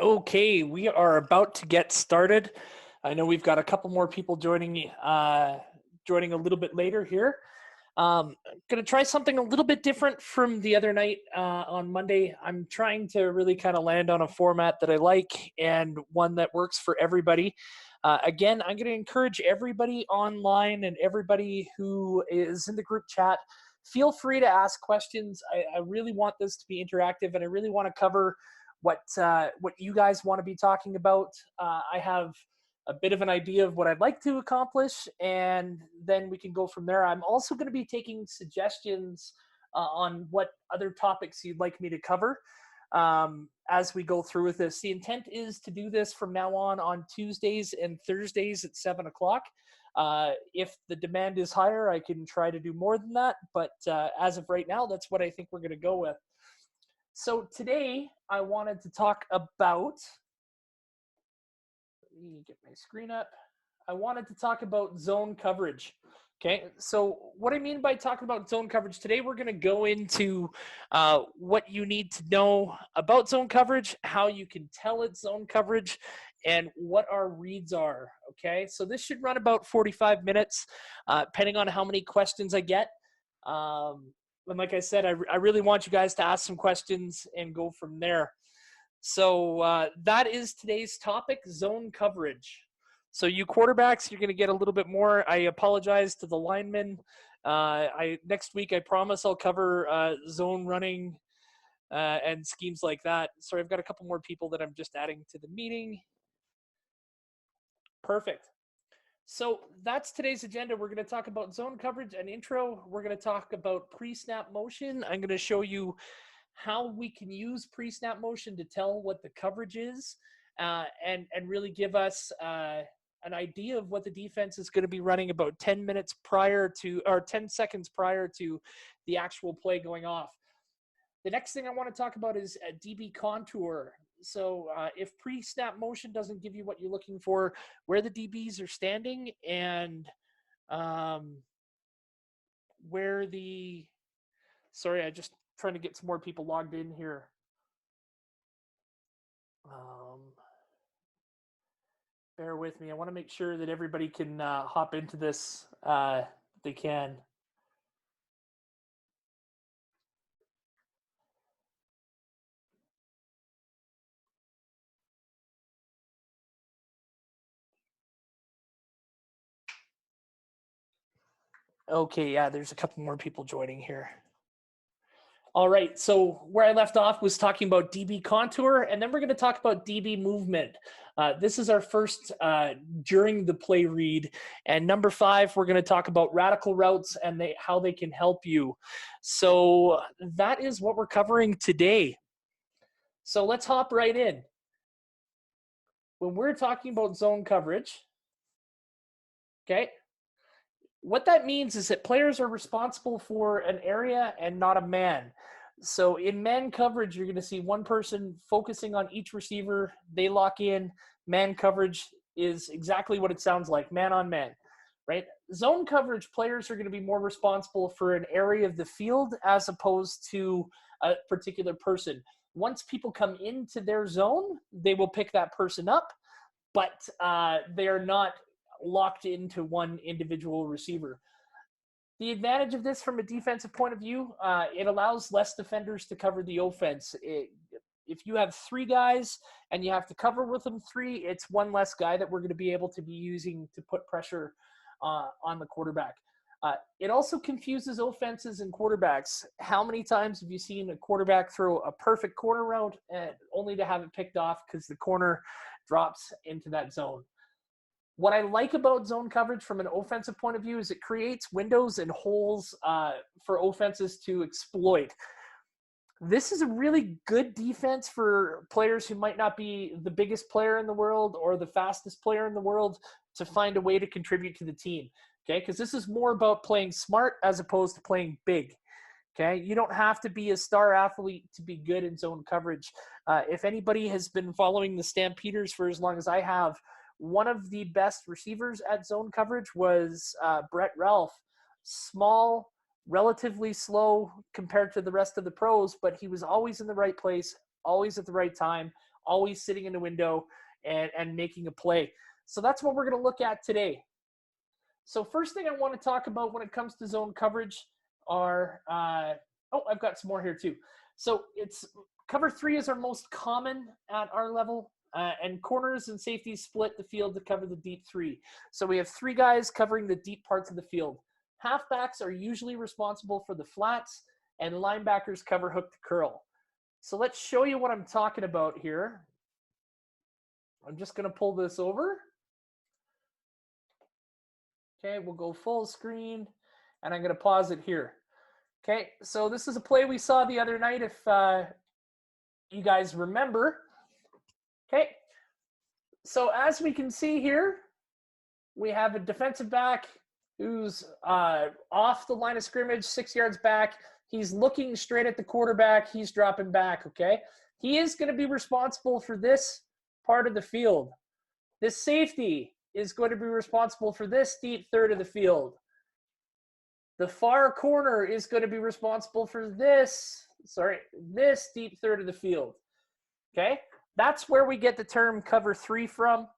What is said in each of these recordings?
Okay, we are about to get started. I know we've got a couple more people joining a little bit later here. I'm gonna try something a little bit different from the other night on Monday. I'm trying to really kind of land on a format that I like and one that works for everybody. Again, I'm gonna encourage everybody online and everybody who is in the group chat. Feel free to ask questions. I really want this to be interactive, and I really want to cover what you guys want to be talking about. I have a bit of an idea of what I'd like to accomplish, and then we can go from there. I'm also going to be taking suggestions on what other topics you'd like me to cover as we go through with this. The intent is to do this from now on Tuesdays and Thursdays at 7 o'clock. If the demand is higher, I can try to do more than that, but as of right now, that's what I think we're going to go with. So today I wanted to talk about, let me get my screen up. I wanted to talk about zone coverage. Okay, so what I mean by talking about zone coverage today, we're going to go into what you need to know about zone coverage, how you can tell it's zone coverage, and what our reads are. Okay, so this should run about 45 minutes, depending on how many questions I get. And like I said, I really want you guys to ask some questions and go from there. So that is today's topic, zone coverage. So you quarterbacks, you're going to get a little bit more. I apologize to the linemen. Next week, I promise I'll cover zone running and schemes like that. Sorry, I've got a couple more people that I'm just adding to the meeting. Perfect. So that's today's agenda. We're going to talk about zone coverage and intro. We're going to talk about pre-snap motion. I'm going to show you how we can use pre-snap motion to tell what the coverage is and really give us an idea of what the defense is going to be running about 10 minutes prior to, or 10 seconds prior to the actual play going off. The next thing I want to talk about is a DB contour. So if pre-snap motion doesn't give you what you're looking for, where the DBs are standing and where the, sorry, I just trying to get some more people logged in here. Bear with me. I want to make sure that everybody can hop into this. They can. Okay, yeah, there's a couple more people joining here. All right, so where I left off was talking about DB contour, and then we're going to talk about DB movement. This is our first during the play read. And number 5, we're going to talk about radical routes and how they can help you. So that is what we're covering today. So let's hop right in. When we're talking about zone coverage, okay, what that means is that players are responsible for an area and not a man. So in man coverage, you're going to see one person focusing on each receiver. They lock in. Man coverage is exactly what it sounds like, man on man, right? Zone coverage, players are going to be more responsible for an area of the field as opposed to a particular person. Once people come into their zone, they will pick that person up, but they are not locked into one individual receiver. The advantage of this from a defensive point of view, it allows less defenders to cover the offense. If you have 3 guys and you have to cover with them 3, it's one less guy that we're going to be able to be using to put pressure on the quarterback. It also confuses offenses and quarterbacks. How many times have you seen a quarterback throw a perfect corner route and only to have it picked off because the corner drops into that zone? What I like about zone coverage from an offensive point of view is it creates windows and holes for offenses to exploit. This is a really good defense for players who might not be the biggest player in the world or the fastest player in the world to find a way to contribute to the team, okay? Because this is more about playing smart as opposed to playing big, okay? You don't have to be a star athlete to be good in zone coverage. If anybody has been following the Stampeders for as long as I have, one of the best receivers at zone coverage was Brett Ralph. Small, relatively slow compared to the rest of the pros, but he was always in the right place, always at the right time, always sitting in the window and making a play. So that's what we're going to look at today. So first thing I want to talk about when it comes to zone coverage are, I've got some more here too. So it's cover 3 is our most common at our level, and corners and safeties split the field to cover the deep 3. So we have 3 guys covering the deep parts of the field. Halfbacks are usually responsible for the flats, and linebackers cover hook to curl. So let's show you what I'm talking about here. I'm just going to pull this over. Okay, we'll go full screen, and I'm going to pause it here. Okay, so this is a play we saw the other night, if you guys remember. Okay, so as we can see here, we have a defensive back who's off the line of scrimmage, 6 yards back. He's looking straight at the quarterback. He's dropping back, okay? He is going to be responsible for this part of the field. This safety is going to be responsible for this deep third of the field. The far corner is going to be responsible for this deep third of the field, okay? That's where we get the term cover 3 from.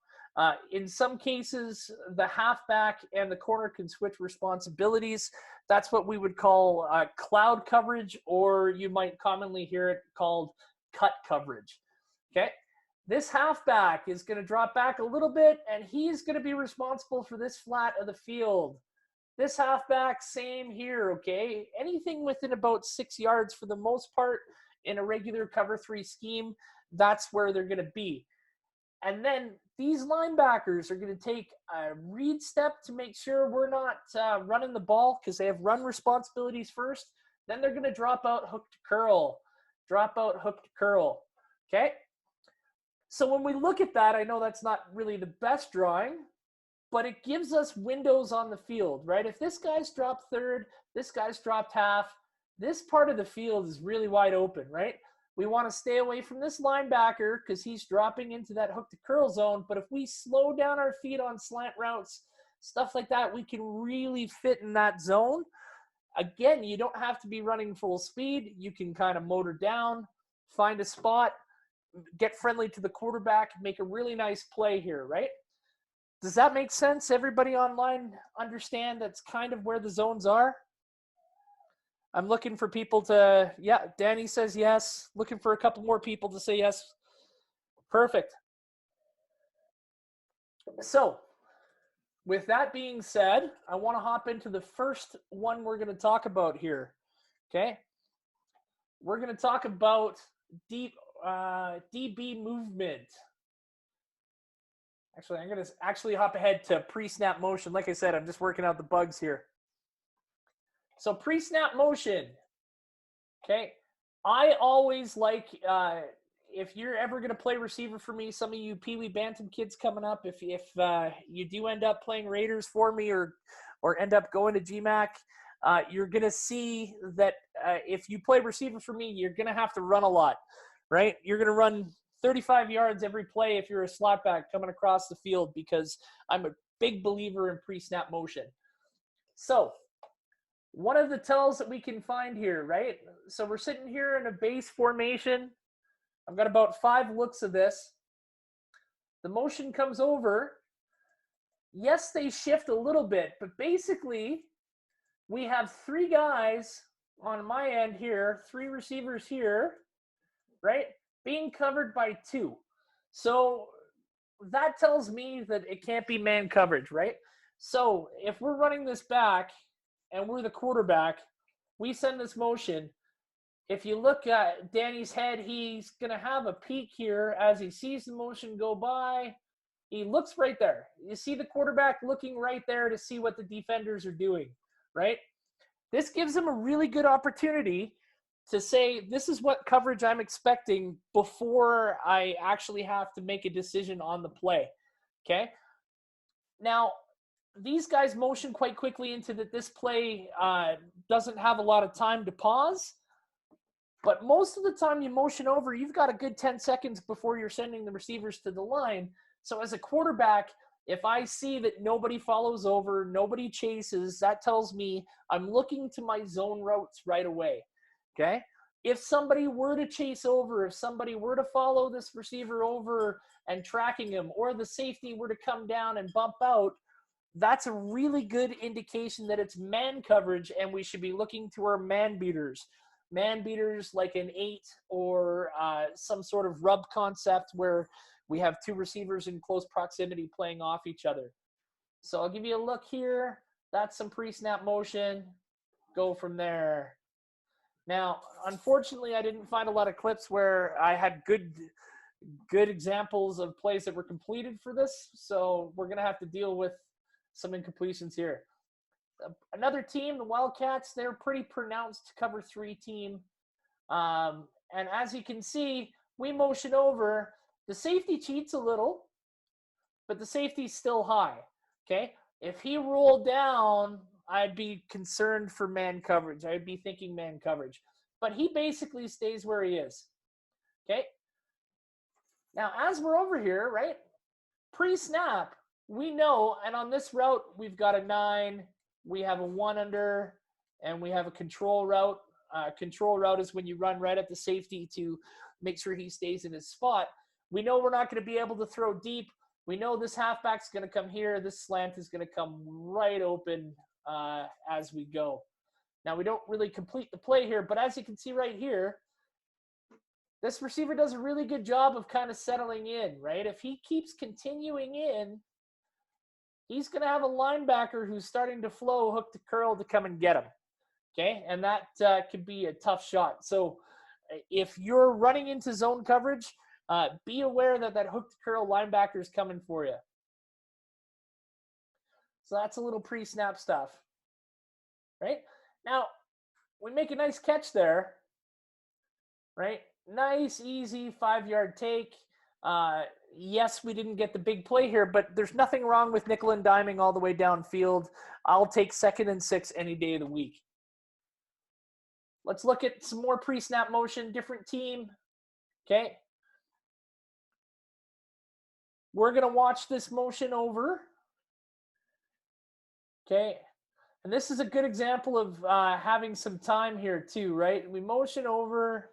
In some cases, the halfback and the corner can switch responsibilities. That's what we would call cloud coverage, or you might commonly hear it called cut coverage, okay? This halfback is going to drop back a little bit, and he's going to be responsible for this flat of the field. This halfback, same here, okay? Anything within about 6 yards for the most part in a regular cover 3 scheme, that's where they're going to be. And then these linebackers are going to take a read step to make sure we're not running the ball, because they have run responsibilities first. Then they're going to drop out hook to curl. Drop out hook to curl, okay? So when we look at that, I know that's not really the best drawing, but it gives us windows on the field, right? If this guy's dropped third, this guy's dropped half, this part of the field is really wide open, right? We want to stay away from this linebacker because he's dropping into that hook to curl zone. But if we slow down our feet on slant routes, stuff like that, we can really fit in that zone. Again, you don't have to be running full speed. You can kind of motor down, find a spot, get friendly to the quarterback, make a really nice play here, right? Does that make sense? Everybody online understand that's kind of where the zones are? I'm looking for people to, yeah, Danny says yes. Looking for a couple more people to say yes. Perfect. So, with that being said, I want to hop into the first one we're going to talk about here, okay? We're going to talk about DB movement. Actually, I'm going to hop ahead to pre-snap motion. Like I said, I'm just working out the bugs here. So pre-snap motion, okay? I always like, if you're ever going to play receiver for me, some of you Pee Wee Bantam kids coming up, if you do end up playing Raiders for me or end up going to GMAC, you're going to see that if you play receiver for me, you're going to have to run a lot, right? You're going to run 35 yards every play if you're a slot back coming across the field, because I'm a big believer in pre-snap motion. So one of the tells that we can find here, right? So we're sitting here in a base formation. I've got about 5 looks of this. The motion comes over. Yes, they shift a little bit, but basically we have 3 guys on my end here, 3 receivers here, right? Being covered by 2. So that tells me that it can't be man coverage, right? So if we're running this back and we're the quarterback, we send this motion. If you look at Danny's head, he's going to have a peek here as he sees the motion go by. He looks right there. You see the quarterback looking right there to see what the defenders are doing, right? This gives him a really good opportunity to say, this is what coverage I'm expecting before I actually have to make a decision on the play, okay? Now, these guys motion quite quickly into that this play doesn't have a lot of time to pause. But most of the time you motion over, you've got a good 10 seconds before you're sending the receivers to the line. So as a quarterback, if I see that nobody follows over, nobody chases, that tells me I'm looking to my zone routes right away, okay? if somebody were to chase over, if somebody were to follow this receiver over and tracking him, or the safety were to come down and bump out, that's a really good indication that it's man coverage, and we should be looking to our man beaters. Man beaters like an 8 or some sort of rub concept where we have two receivers in close proximity playing off each other. So I'll give you a look here. That's some pre-snap motion. Go from there. Now, unfortunately, I didn't find a lot of clips where I had good examples of plays that were completed for this. So we're going to have to deal with some incompletions here. Another team, the Wildcats, they're pretty pronounced cover 3 team. And as you can see, we motion over. The safety cheats a little, but the safety's still high, okay? If he rolled down, I'd be concerned for man coverage. I'd be thinking man coverage. But he basically stays where he is, okay? Now, as we're over here, right, pre-snap, we know, and on this route, we've got a 9, we have a 1 under, and we have a control route. Control route is when you run right at the safety to make sure he stays in his spot. We know we're not going to be able to throw deep. We know this halfback's going to come here. This slant is going to come right open as we go. Now, we don't really complete the play here, but as you can see right here, this receiver does a really good job of kind of settling in, right? If he keeps continuing in, he's going to have a linebacker who's starting to flow hook to curl to come and get him, okay? And that could be a tough shot. So if you're running into zone coverage, be aware that that hook to curl linebacker is coming for you. So that's a little pre-snap stuff, right? Now, we make a nice catch there, right? Nice, easy 5-yard take. Yes, we didn't get the big play here, but there's nothing wrong with nickel and diming all the way downfield. I'll take 2nd and 6 any day of the week. Let's look at some more pre-snap motion, different team, okay? We're going to watch this motion over, okay? And this is a good example of having some time here too, right? We motion over.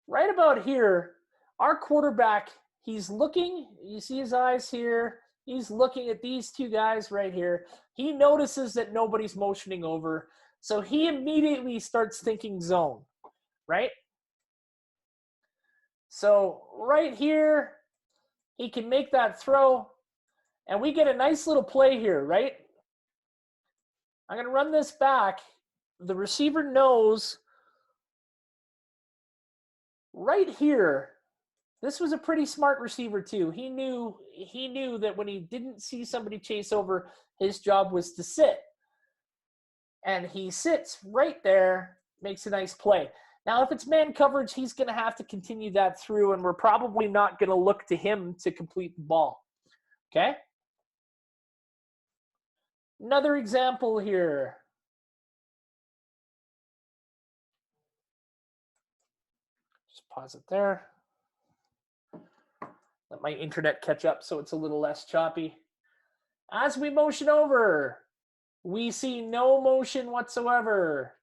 Right about here, our quarterback, he's looking, you see his eyes here, he's looking at these two guys right here. He notices that nobody's motioning over, so he immediately starts thinking zone, right? So right here, he can make that throw, and we get a nice little play here, right? I'm going to run this back. The receiver knows right here, this was a pretty smart receiver too. He knew that when he didn't see somebody chase over, his job was to sit. And he sits right there, makes a nice play. Now, if it's man coverage, he's going to have to continue that through, and we're probably not going to look to him to complete the ball. Okay? Another example here. Just pause it there. Let my internet catch up so it's a little less choppy. As we motion over, we see no motion whatsoever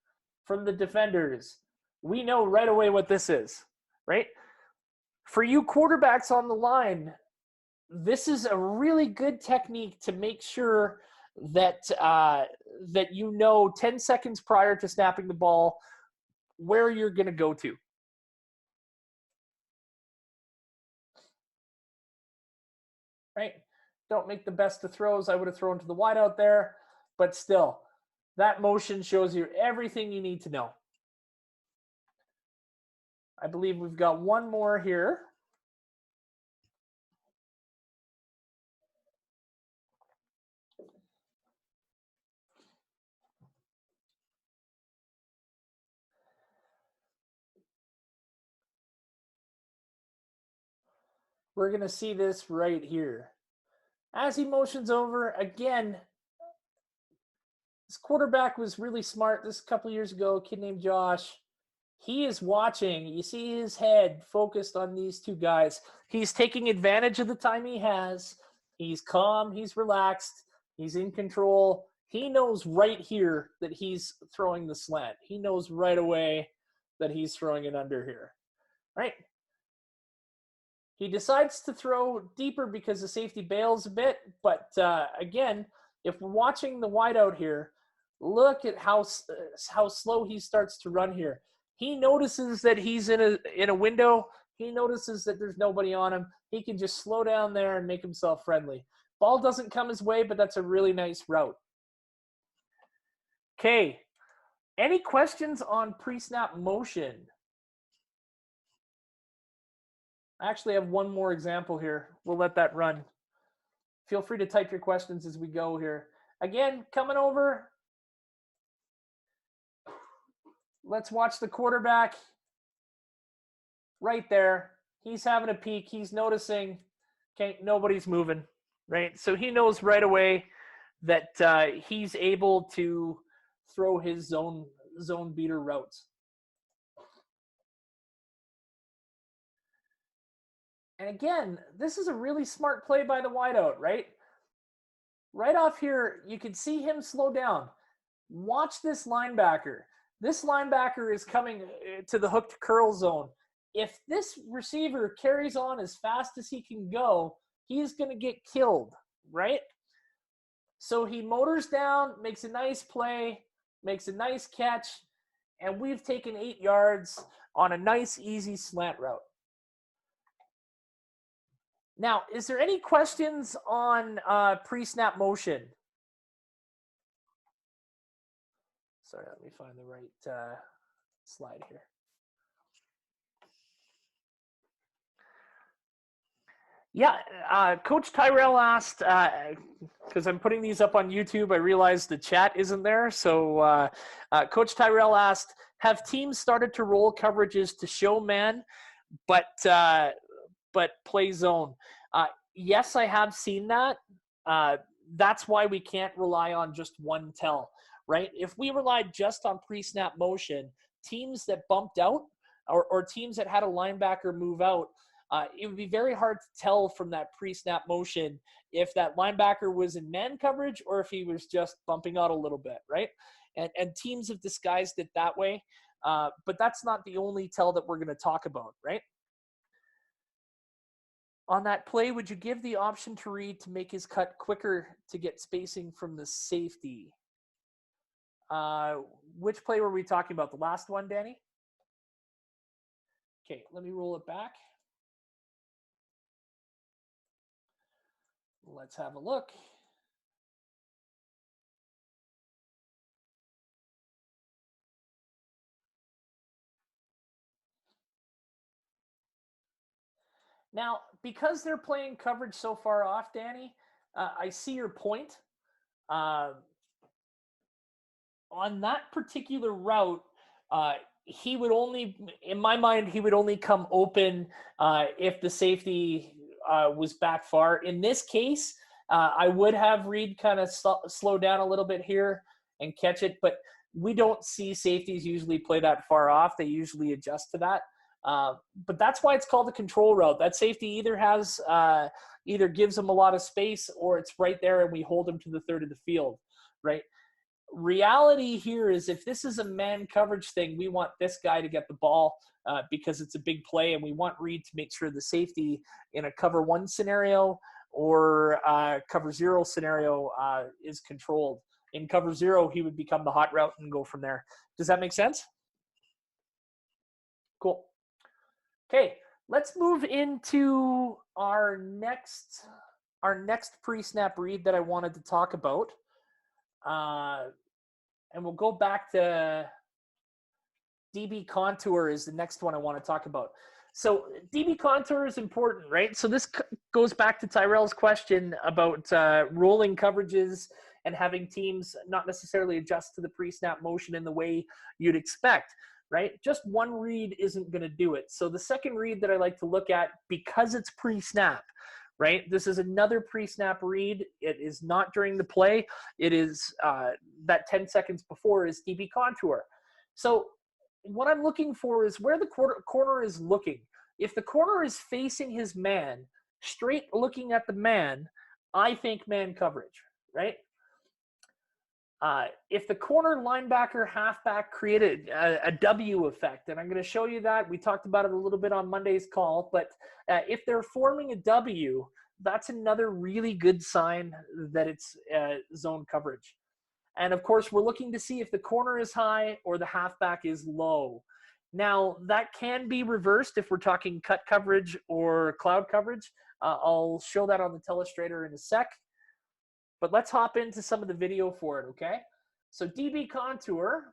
from the defenders. We know right away what this is, right? For you quarterbacks on the line, this is a really good technique to make sure that that you know 10 seconds prior to snapping the ball where you're going to go to. Right? Don't make the best of throws. I would have thrown to the wide out there, but still, that motion shows you everything you need to know. I believe we've got one more here. We're going to see this right here. As he motions over, again, this quarterback was really smart. This a couple years ago, a kid named Josh. He is watching. You see his head focused on these two guys. He's taking advantage of the time he has. He's calm. He's relaxed. He's in control. He knows right here that he's throwing the slant. He knows right away that he's throwing it under here, right? He decides to throw deeper because the safety bails a bit. But again, if we're watching the wideout here, look at how slow he starts to run here. He notices that he's in a window. He notices that there's nobody on him. He can just slow down there and make himself friendly. Ball doesn't come his way, but that's a really nice route. Okay. Any questions on pre-snap motion? I actually have one more example here. We'll let that run. Feel free to type your questions as we go here. Again, coming over. Let's watch the quarterback. Right there. He's having a peek. He's noticing, okay, nobody's moving, right? So he knows right away that he's able to throw his zone beater routes. And again, this is a really smart play by the wideout, right? Right off here, you can see him slow down. Watch this linebacker. This linebacker is coming to the hooked curl zone. If this receiver carries on as fast as he can go, he's going to get killed, right? So he motors down, makes a nice play, makes a nice catch, and we've taken 8 yards on a nice, easy slant route. Now, is there any questions on pre-snap motion? Sorry, let me find the right slide here. Yeah, Coach Tyrell asked, because I'm putting these up on YouTube, I realized the chat isn't there. So Coach Tyrell asked, have teams started to roll coverages to show man, but play zone? Yes, I have seen that. That's why we can't rely on just one tell, right? If we relied just on pre-snap motion, teams that bumped out or teams that had a linebacker move out, it would be very hard to tell from that pre-snap motion if that linebacker was in man coverage or if he was just bumping out a little bit, right? And teams have disguised it that way, but that's not the only tell that we're going to talk about, right? On that play, would you give the option to Reed to make his cut quicker to get spacing from the safety? Which play were we talking about? The last one, Danny? Okay, let me roll it back. Let's have a look. Now, because they're playing coverage so far off, Danny, I see your point. On that particular route, he would only, in my mind, he would only come open if the safety was back far. In this case, I would have Reed kind of slow down a little bit here and catch it, but we don't see safeties usually play that far off. They usually adjust to that. But that's why it's called a control route. That safety either gives him a lot of space or it's right there and we hold him to the third of the field, right? Reality here is if this is a man coverage thing, we want this guy to get the ball because it's a big play and we want Reed to make sure the safety in a cover 1 scenario or cover 0 scenario is controlled. In cover 0, he would become the hot route and go from there. Does that make sense? Cool. Okay, let's move into our next pre-snap read that I wanted to talk about. And we'll go back to DB contour is the next one I want to talk about. So DB contour is important, right? So this goes back to Tyrell's question about rolling coverages and having teams not necessarily adjust to the pre-snap motion in the way you'd expect, right? Just one read isn't going to do it. So the second read that I like to look at, because it's pre-snap, right? This is another pre-snap read. It is not during the play. It is that 10 seconds before is DB contour. So what I'm looking for is where the corner is looking. If the corner is facing his man, straight looking at the man, I think man coverage, right? If the corner, linebacker, halfback created a W effect, and I'm going to show you that. We talked about it a little bit on Monday's call, but if they're forming a W, that's another really good sign that it's zone coverage. And of course, we're looking to see if the corner is high or the halfback is low. Now, that can be reversed if we're talking cut coverage or cloud coverage. I'll show that on the telestrator in a sec. But let's hop into some of the video for it, okay? So DB contour.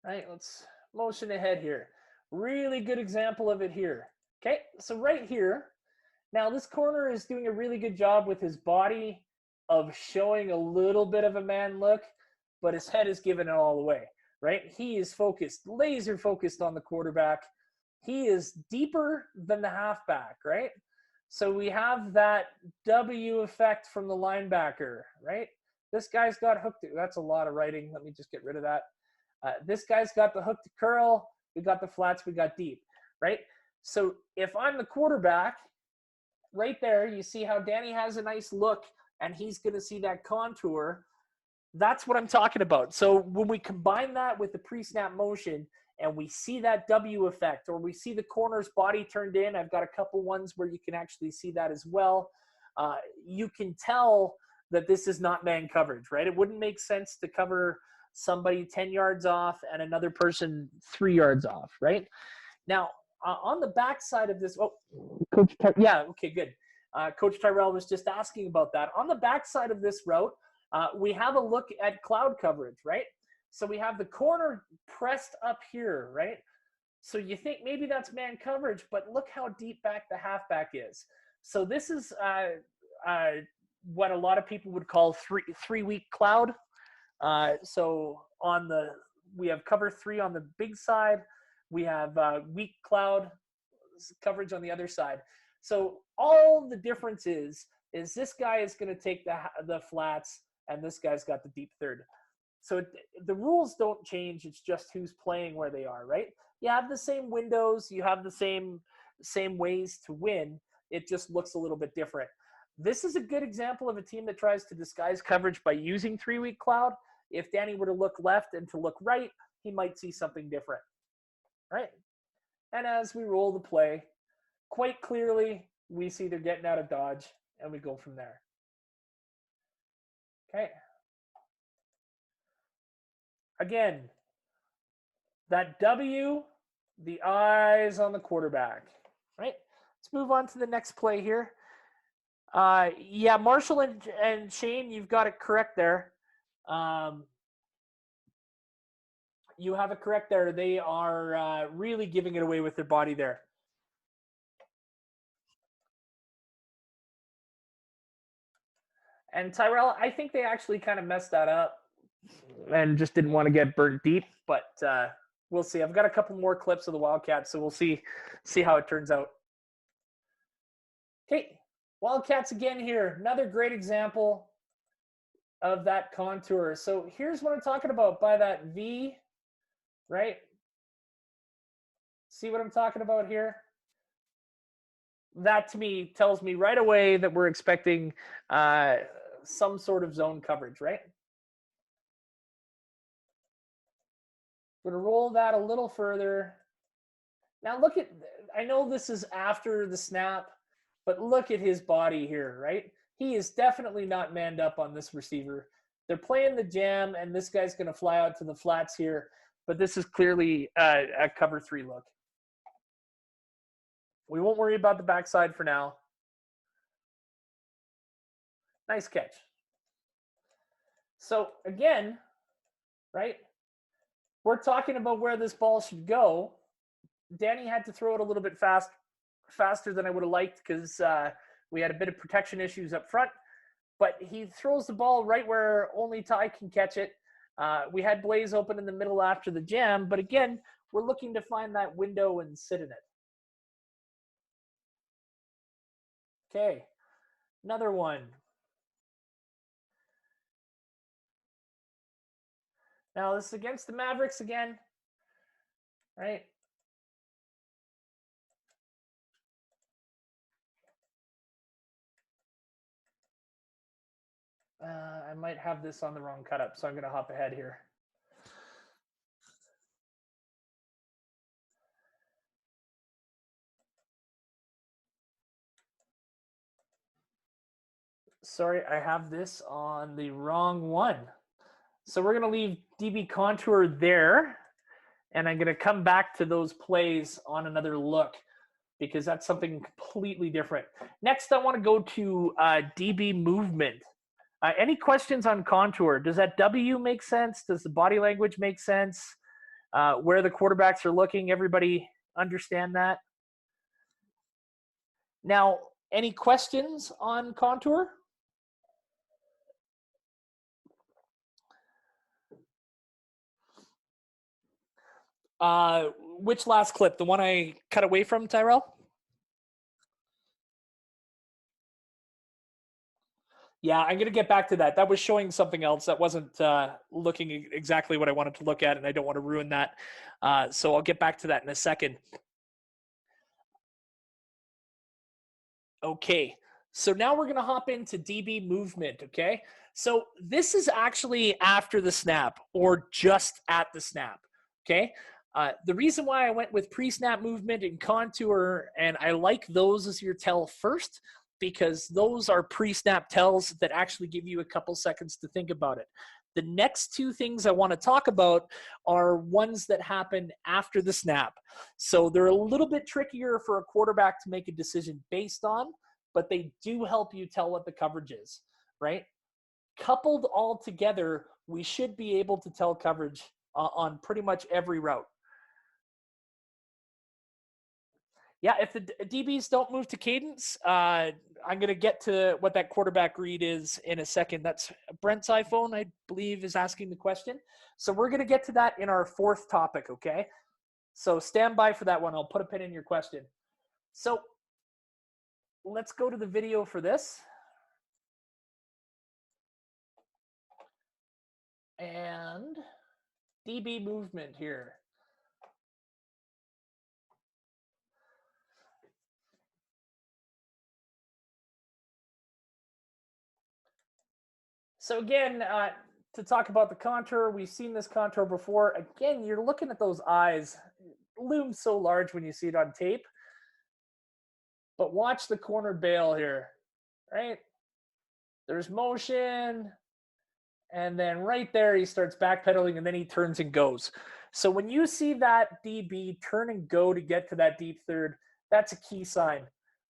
All right, let's motion ahead here. Really good example of it here. Okay, so right here, now this corner is doing a really good job with his body of showing a little bit of a man look, but his head is giving it all away, right? He is focused, laser focused on the quarterback. He is deeper than the halfback, right? So we have that W effect from the linebacker, right? This guy's got hooked. That's a lot of writing. Let me just get rid of that. This guy's got the hook to curl. We got the flats. We got deep, right? So if I'm the quarterback, right there, you see how Danny has a nice look, and he's going to see that contour. That's what I'm talking about. So when we combine that with the pre-snap motion, and we see that W effect, or we see the corner's body turned in, I've got a couple ones where you can actually see that as well. You can tell that this is not man coverage, right? It wouldn't make sense to cover somebody 10 yards off and another person 3 yards off, right? Now, on the back side of this, Coach, yeah, okay, good. Coach Tyrell was just asking about that. On the back side of this route, we have a look at cloud coverage, right? So we have the corner pressed up here, right? So you think maybe that's man coverage, but look how deep back the halfback is. So this is what a lot of people would call three-week cloud. So we have cover 3 on the big side. We have weak cloud coverage on the other side. So all the difference is this guy is going to take the flats, and this guy's got the deep third. So the rules don't change. It's just who's playing where they are, right? You have the same windows. You have the same ways to win. It just looks a little bit different. This is a good example of a team that tries to disguise coverage by using three-week cloud. If Danny were to look left and to look right, he might see something different, right? And as we roll the play, quite clearly, we see they're getting out of dodge, and we go from there. Okay. Again, that W, the eyes on the quarterback, right? Let's move on to the next play here. Yeah, Marshall and Shane, you've got it correct there. You have it correct there. They are really giving it away with their body there. And Tyrell, I think they actually kind of messed that up and just didn't want to get burnt deep, but we'll see. I've got a couple more clips of the Wildcats, so we'll see how it turns out. Okay, Wildcats again here. Another great example of that contour. So here's what I'm talking about by that V, right? See what I'm talking about here? That to me tells me right away that we're expecting some sort of zone coverage, right? I'm going to roll that a little further. Now look at, I know this is after the snap, but look at his body here, right? He is definitely not manned up on this receiver. They're playing the jam, and this guy's going to fly out to the flats here, but this is clearly a cover 3 look. We won't worry about the backside for now. Nice catch. So again, right, we're talking about where this ball should go. Danny had to throw it a little bit faster than I would have liked because we had a bit of protection issues up front. But he throws the ball right where only Ty can catch it. We had Blaze open in the middle after the jam, but again, we're looking to find that window and sit in it. Okay, another one. Now this is against the Mavericks again, right? I might have this on the wrong cut up, so I'm going to hop ahead here. Sorry, I have this on the wrong one. So we're going to leave DB contour there, and I'm going to come back to those plays on another look because that's something completely different. Next, I want to go to DB movement. Any questions on contour? Does that W make sense? Does the body language make sense? Where the quarterbacks are looking, everybody understand that? Now, any questions on contour? Which last clip? The one I cut away from, Tyrell? Yeah, I'm going to get back to that. That was showing something else. That wasn't looking exactly what I wanted to look at, and I don't want to ruin that. So I'll get back to that in a second. Okay, so now we're going to hop into DB movement, okay? So this is actually after the snap or just at the snap, okay? The reason why I went with pre-snap movement and contour, and I like those as your tell first, because those are pre-snap tells that actually give you a couple seconds to think about it. The next two things I want to talk about are ones that happen after the snap. So they're a little bit trickier for a quarterback to make a decision based on, but they do help you tell what the coverage is, right? Coupled all together, we should be able to tell coverage on pretty much every route. Yeah, if the DBs don't move to cadence, I'm going to get to what that quarterback read is in a second. That's Brent's iPhone, I believe, is asking the question. So we're going to get to that in our fourth topic, okay? So stand by for that one. I'll put a pin in your question. So let's go to the video for this. And DB movement here. So again, to talk about the contour, we've seen this contour before. Again, you're looking at those eyes. It looms so large when you see it on tape. But watch the corner bail here, right? There's motion. And then right there, he starts backpedaling, and then he turns and goes. So when you see that DB turn and go to get to that deep third, that's a key sign,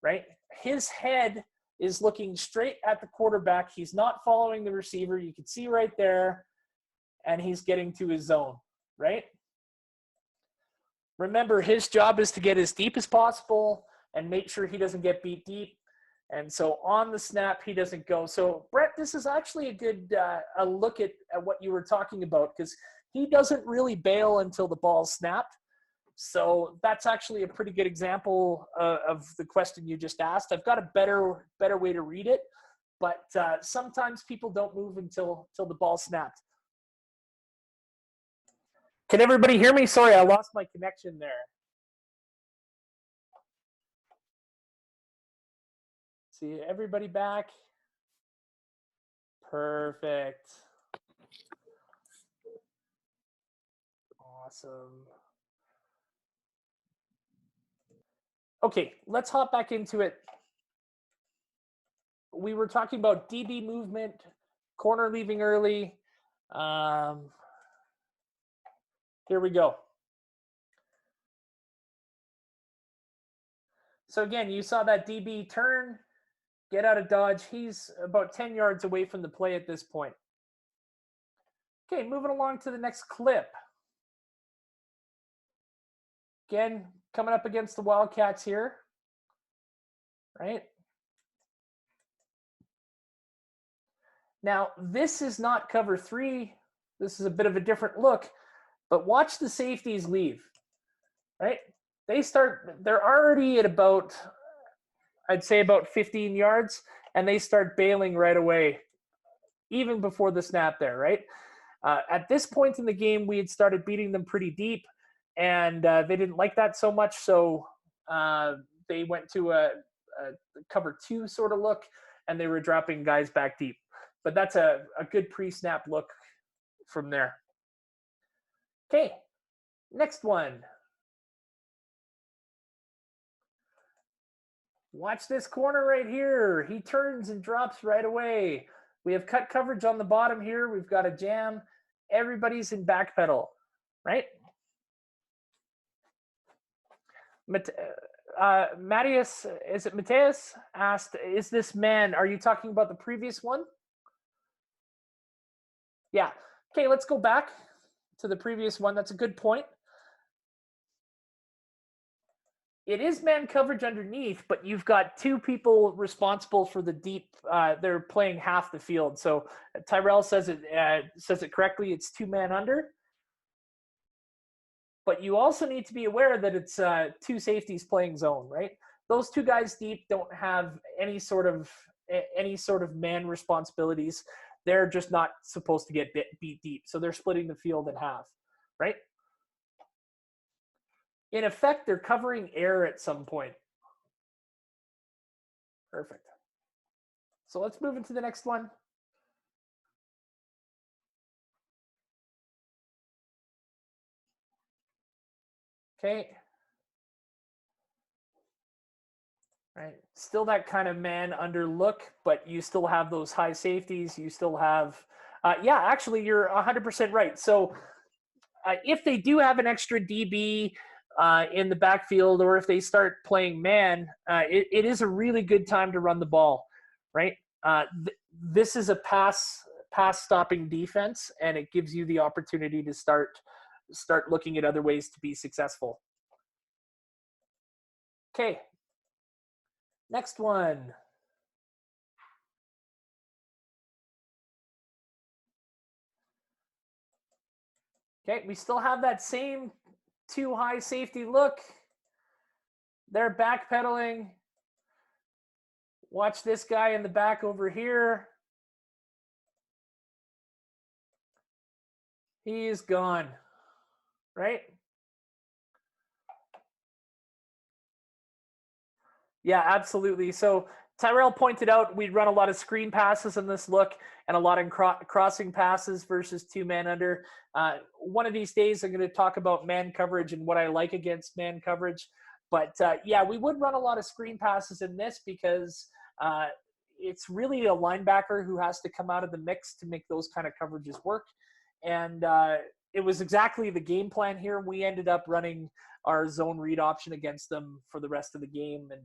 right? His head is looking straight at the quarterback. He's not following the receiver. You can see right there, and he's getting to his zone, right? Remember, his job is to get as deep as possible and make sure he doesn't get beat deep. And so on the snap, he doesn't go. So, Brett, this is actually a good a look at what you were talking about, because he doesn't really bail until the ball's snapped. So that's actually a pretty good example of the question you just asked. I've got a better way to read it, but sometimes people don't move until the ball snapped. Can everybody hear me? Sorry, I lost my connection there. See everybody back? Perfect. Awesome. Okay, let's hop back into it. We were talking about DB movement, corner leaving early. Here we go. So again, you saw that DB turn, get out of dodge. He's about 10 yards away from the play at this point. Okay, moving along to the next clip. Again, coming up against the Wildcats here, right? Now, this is not cover 3. This is a bit of a different look, but watch the safeties leave, right? They're already at about, I'd say about 15 yards, and they start bailing right away, even before the snap there, right? At this point in the game, we had started beating them pretty deep, and they didn't like that so much, so they went to a cover 2 sort of look, and they were dropping guys back deep. but that's a good pre-snap look from there. Okay, next one. Watch this corner right here. He turns and drops right away. We have cut coverage on the bottom here. We've got a jam. Everybody's in back pedal, right? Matthias, is it Mateus asked, is this man, are you talking about the previous one? Yeah. Okay, let's go back to the previous one. That's a good point. It is man coverage underneath, but you've got two people responsible for the deep. They're playing half the field. So Tyrell says it correctly. It's two man under. But you also need to be aware that it's two safeties playing zone, right? Those two guys deep don't have any sort of man responsibilities. They're just not supposed to get beat deep. So they're splitting the field in half, right? In effect, they're covering air at some point. Perfect. So let's move into the next one. Okay. Right. Still that kind of man under look, but you still have those high safeties. You still have, yeah, actually, you're 100% right. So if they do have an extra DB in the backfield, or if they start playing man, it is a really good time to run the ball, right? This is a pass stopping defense, and it gives you the opportunity to start looking at other ways to be successful. Okay, next one. Okay, we still have that same two high safety look. They're backpedaling. Watch this guy in the back over here. He is gone, right? Yeah, absolutely. So Tyrell pointed out we'd run a lot of screen passes in this look and a lot of crossing passes versus two man under. One of these days, I'm going to talk about man coverage and what I like against man coverage. But yeah, we would run a lot of screen passes in this because it's really a linebacker who has to come out of the mix to make those kind of coverages work. And it was exactly the game plan here. We ended up running our zone read option against them for the rest of the game and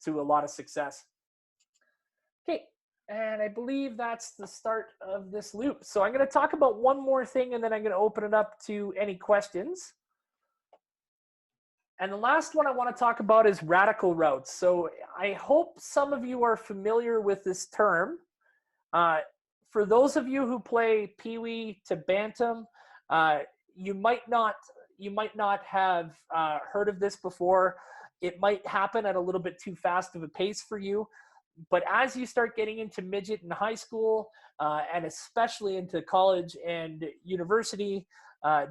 to a lot of success. Okay, and I believe that's the start of this loop. So I'm going to talk about one more thing, and then I'm going to open it up to any questions. And the last one I want to talk about is radical routes. So I hope some of you are familiar with this term. For those of you who play Pee-wee to Bantam, you might not have heard of this before. It might happen at a little bit too fast of a pace for you. But as you start getting into midget in high school, and especially into college and university,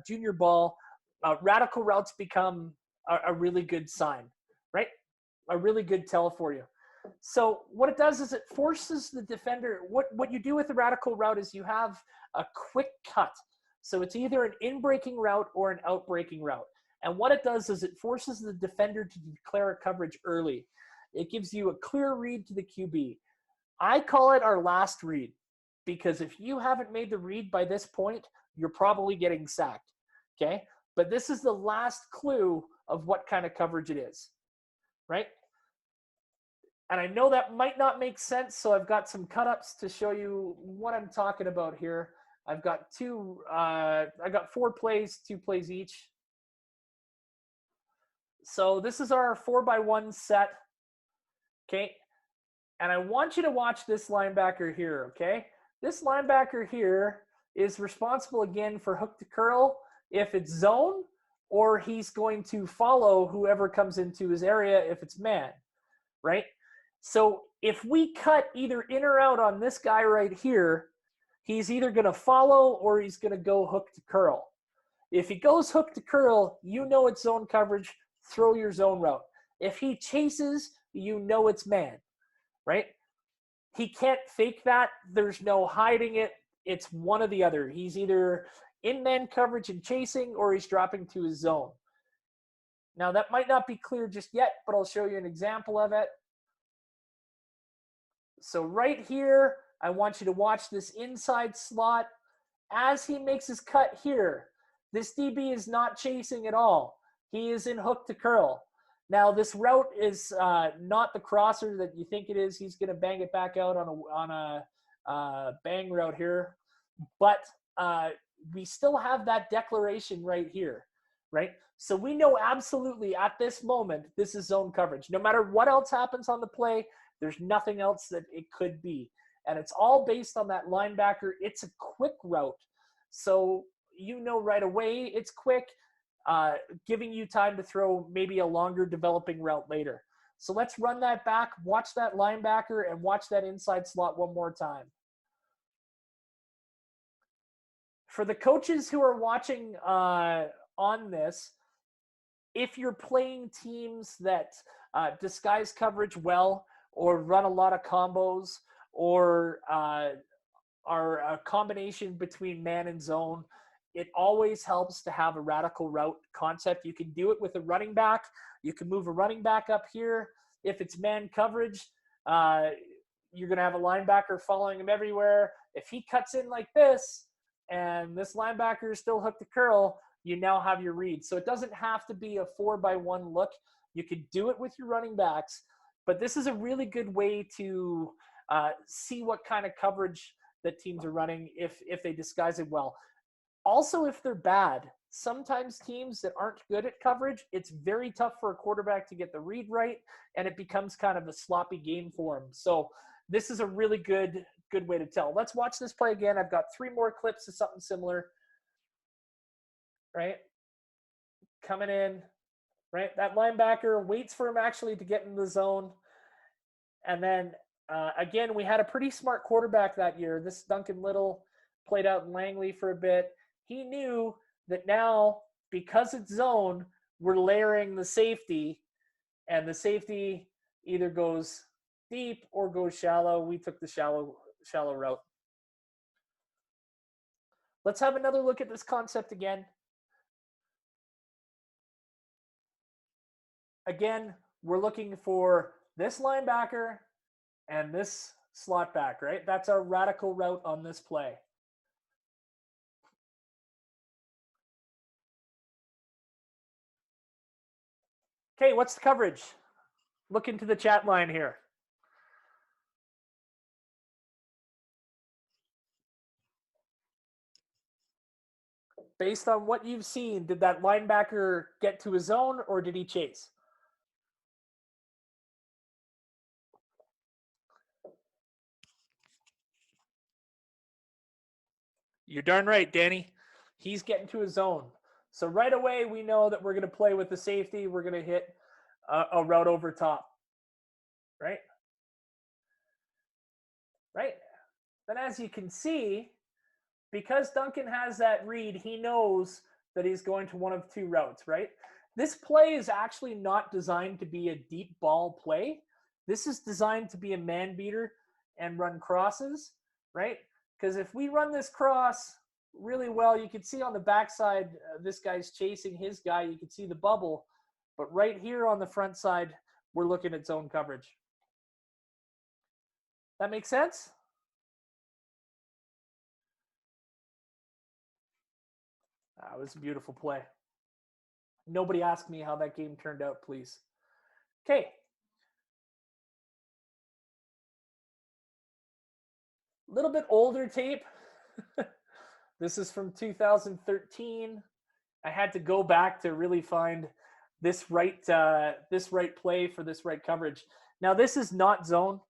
junior ball, radical routes become a really good sign, right? A really good tell for you. So what it does is it forces the defender, what you do with the radical route is you have a quick cut. So it's either an in-breaking route or an out-breaking route. And what it does is it forces the defender to declare a coverage early. It gives you a clear read to the QB. I call it our last read because if you haven't made the read by this point, you're probably getting sacked, okay? But this is the last clue of what kind of coverage it is, right? And I know that might not make sense, so I've got some cut-ups to show you what I'm talking about here. I've got I got 4 plays, 2 plays each. So this is our 4x1 set, okay? And I want you to watch this linebacker here, okay? This linebacker here is responsible again for hook to curl if it's zone, or he's going to follow whoever comes into his area if it's man, right? So if we cut either in or out on this guy right here, he's either going to follow or he's going to go hook to curl. If he goes hook to curl, you know it's zone coverage, throw your zone route. If he chases, you know it's man, right? He can't fake that. There's no hiding it. It's one or the other. He's either in man coverage and chasing, or he's dropping to his zone. Now, that might not be clear just yet, but I'll show you an example of it. So right here, I want you to watch this inside slot. As he makes his cut here, this DB is not chasing at all. He is in hook to curl. Now, this route is not the crosser that you think it is. He's going to bang it back out on a bang route here. But we still have that declaration right here, right? So we know absolutely at this moment, this is zone coverage. No matter what else happens on the play, there's nothing else that it could be. And it's all based on that linebacker. It's a quick route. So you know right away it's quick, giving you time to throw maybe a longer developing route later. So let's run that back, watch that linebacker, and watch that inside slot one more time. For the coaches who are watching on this, if you're playing teams that disguise coverage well, or run a lot of combos, or are a combination between man and zone, it always helps to have a radical route concept. You can do it with a running back. You can move a running back up here. If it's man coverage, you're going to have a linebacker following him everywhere. If he cuts in like this, and this linebacker is still hooked to curl, you now have your read. So it doesn't have to be a 4-by-1 look. You could do it with your running backs, but this is a really good way to see what kind of coverage that teams are running if they disguise it well. Also, if they're bad, sometimes teams that aren't good at coverage, it's very tough for a quarterback to get the read right, and it becomes kind of a sloppy game for him. So this is a really good way to tell. Let's watch this play again. I've got 3 more clips of something similar. Right? Coming in, right? That linebacker waits for him actually to get in the zone. And then, again, we had a pretty smart quarterback that year. This Duncan Little played out in Langley for a bit. He knew that now, because it's zone, we're layering the safety, and the safety either goes deep or goes shallow. We took the shallow route. Let's have another look at this concept again. Again, we're looking for this linebacker and this slot back, right? That's our radical route on this play. Okay, what's the coverage? Look into the chat line here. Based on what you've seen, did that linebacker get to his zone, or did he chase? You're darn right, Danny. He's getting to his zone. So right away, we know that we're going to play with the safety. We're going to hit a route over top, right? Right. Then as you can see, because Duncan has that read, he knows that he's going to one of 2 routes, right? This play is actually not designed to be a deep ball play. This is designed to be a man beater and run crosses, right? Because if we run this cross really well, you can see on the backside, this guy's chasing his guy. You can see the bubble. But right here on the front side, we're looking at zone coverage. That makes sense? That was a beautiful play. Nobody asked me how that game turned out, please. Okay. A little bit older tape. This is from 2013. I had to go back to really find this right play for this right coverage. Now, this is not zone,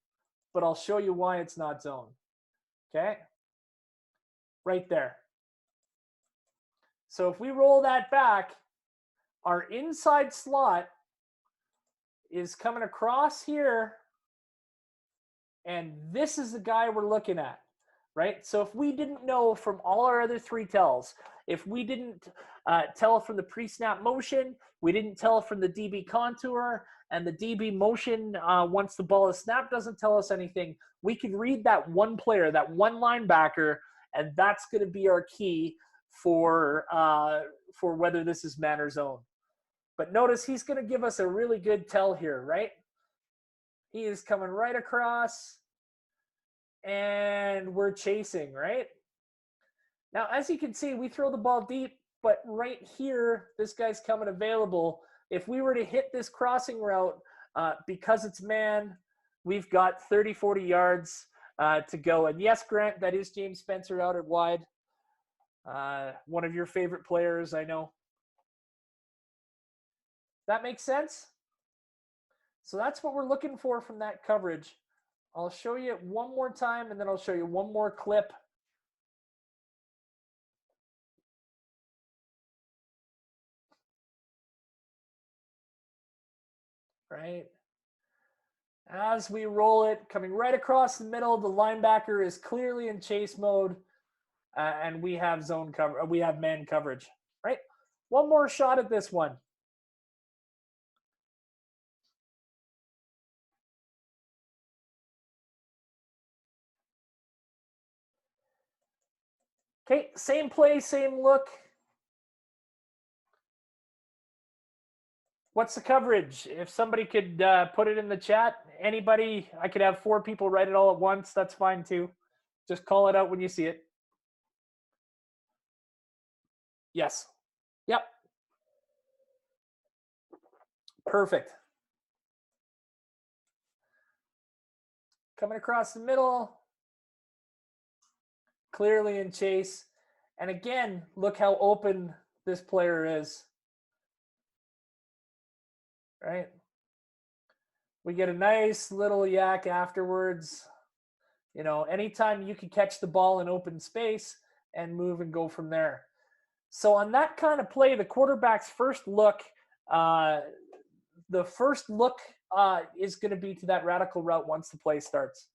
but I'll show you why it's not zone. Okay? Right there. So if we roll that back, our inside slot is coming across here, and this is the guy we're looking at, right? So if we didn't know from all our other 3 tells, if we didn't tell from the pre-snap motion, we didn't tell from the DB contour, and the DB motion once the ball is snapped doesn't tell us anything. We can read that one player, that one linebacker, and that's going to be our key for whether this is man or zone. But notice he's going to give us a really good tell here, right? He is coming right across, and we're chasing, right? Now, as you can see, we throw the ball deep, but right here, this guy's coming available. If we were to hit this crossing route, because it's man, we've got 30, 40 yards to go. And yes, Grant, that is James Spencer out at wide. One of your favorite players, I know. That makes sense? So that's what we're looking for from that coverage. I'll show you it one more time, and then I'll show you one more clip. Right? As we roll it, coming right across the middle, the linebacker is clearly in chase mode, and we have zone cover. We have man coverage. Right? One more shot at this one. Okay, same play, same look. What's the coverage? If somebody could put it in the chat, anybody, I could have 4 people write it all at once. That's fine too. Just call it out when you see it. Yes. Yep. Perfect. Coming across the middle. Clearly in chase. And again, look how open this player is. Right? We get a nice little yak afterwards. You know, anytime you can catch the ball in open space and move and go from there. So on that kind of play, the quarterback's first look, is going to be to that radical route once the play starts.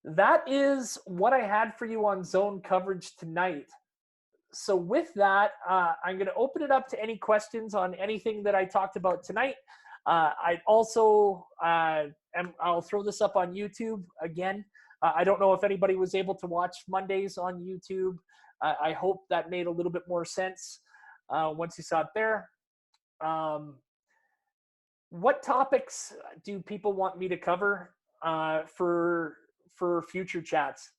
That is what I had for you on zone coverage tonight. So with that, I'm going to open it up to any questions on anything that I talked about tonight. I'd also, I'll throw this up on YouTube again. I don't know if anybody was able to watch Mondays on YouTube. I hope that made a little bit more sense once you saw it there. What topics do people want me to cover for future chats?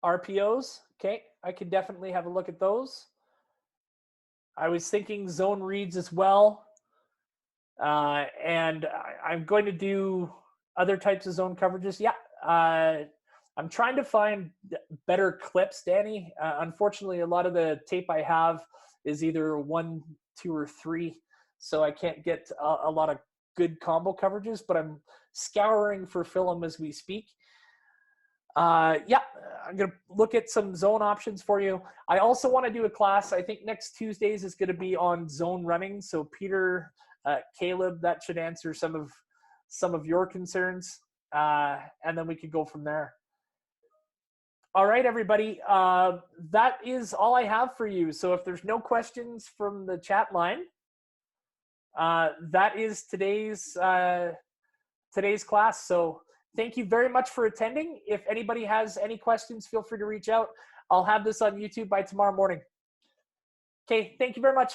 RPOs, okay, I can definitely have a look at those. I was thinking zone reads as well. And I'm going to do other types of zone coverages. Yeah, I'm trying to find better clips, Danny. Unfortunately, a lot of the tape I have is either 1, 2, or 3, so I can't get a lot of good combo coverages, but I'm scouring for film as we speak. Yeah, I'm going to look at some zone options for you. I also want to do a class. I think next Tuesdays is going to be on zone running. So Peter, Caleb, that should answer some of your concerns. And then we could go from there. All right, everybody. That is all I have for you. So if there's no questions from the chat line, that is today's class. So thank you very much for attending. If anybody has any questions, feel free to reach out. I'll have this on YouTube by tomorrow morning. Okay, thank you very much.